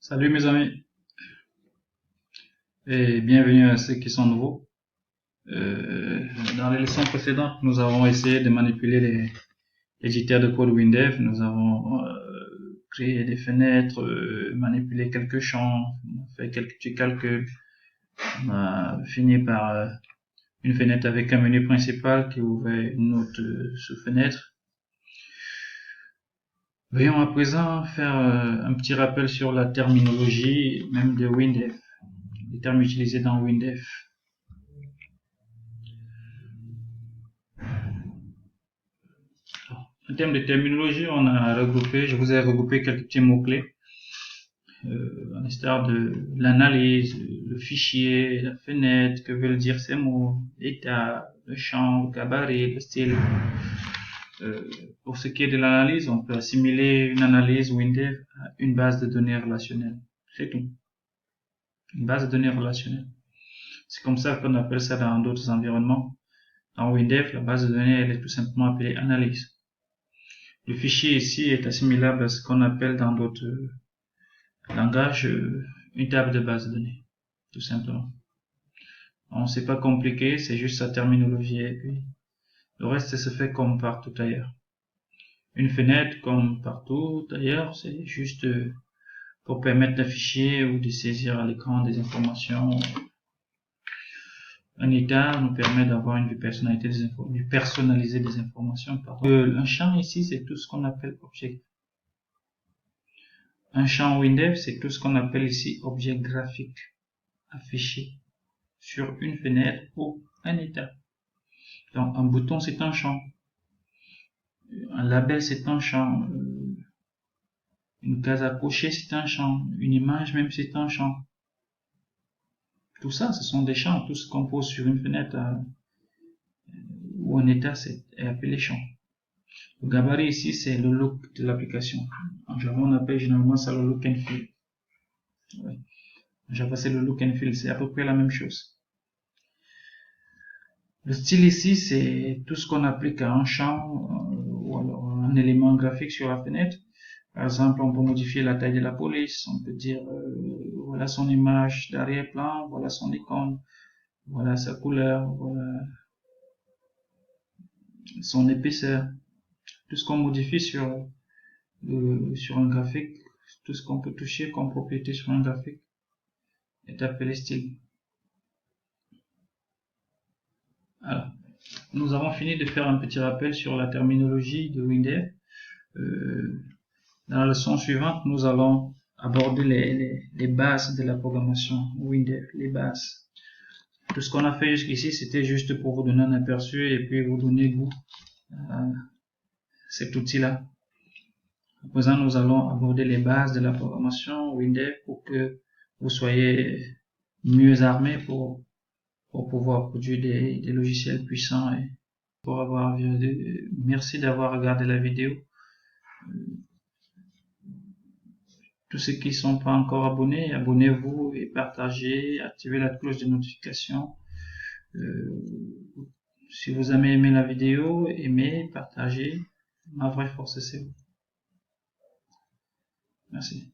Salut mes amis et bienvenue à ceux qui sont nouveaux. Dans les leçons précédentes, nous avons essayé de manipuler les éditeurs de code WinDev. Nous avons créé des fenêtres, manipulé quelques champs, fait quelques petits calculs. On a fini par une fenêtre avec un menu principal qui ouvrait une autre sous-fenêtre. Veuillons à présent faire un petit rappel sur la terminologie même de WinDev, les termes utilisés dans WinDev. En termes de terminologie, je vous ai regroupé quelques petits mots-clés, à l'instar de l'analyse, le fichier, la fenêtre, que veulent dire ces mots, l'état, le champ, le gabarit, le style. Pour ce qui est de l'analyse, on peut assimiler une analyse WinDev à une base de données relationnelle. C'est tout. Une base de données relationnelle. C'est comme ça qu'on appelle ça dans d'autres environnements. Dans WinDev, la base de données, elle est tout simplement appelée analyse. Le fichier ici est assimilable à ce qu'on appelle dans d'autres langages une table de base de données, tout simplement. Bon, c'est pas compliqué, c'est juste sa terminologie et puis le reste se fait comme partout ailleurs. Une fenêtre, comme partout ailleurs, c'est juste pour permettre d'afficher ou de saisir à l'écran des informations. Un état nous permet d'avoir une vue personnalisée des informations. Un champ ici, c'est tout ce qu'on appelle objet. Un champ WinDev, c'est tout ce qu'on appelle ici objet graphique affiché sur une fenêtre ou un état. Donc un bouton, c'est un champ. Un label, c'est un champ. Une case à cocher, c'est un champ. Une image, même, c'est un champ. Tout ça, ce sont des champs. Tout ce qu'on pose sur une fenêtre ou un état, est appelé champ. Le gabarit ici, c'est le look de l'application. En Java, on appelle généralement ça le look and feel. Ouais. En Java, c'est le look and feel. C'est à peu près la même chose. Le style ici, c'est tout ce qu'on applique à un champ ou alors un élément graphique sur la fenêtre. Par exemple, on peut modifier la taille de la police. On peut dire, voilà son image d'arrière-plan, voilà son icône, voilà sa couleur, voilà son épaisseur. Tout ce qu'on modifie sur un graphique, tout ce qu'on peut toucher comme propriété sur un graphique est appelé style. Voilà. Nous avons fini de faire un petit rappel sur la terminologie de WinDev. Dans la leçon suivante, nous allons aborder les bases de la programmation WinDev, les bases. Tout ce qu'on a fait jusqu'ici, c'était juste pour vous donner un aperçu et puis vous donner goût à cet outil-là. À présent, nous allons aborder les bases de la programmation WinDev pour que vous soyez mieux armés pour pouvoir produire des logiciels puissants. Et merci d'avoir regardé la vidéo. Tous ceux qui ne sont pas encore abonnés, abonnez-vous et partagez, activez la cloche de notification. Si vous avez aimé la vidéo, aimez, partagez. Ma vraie force, c'est vous. Merci.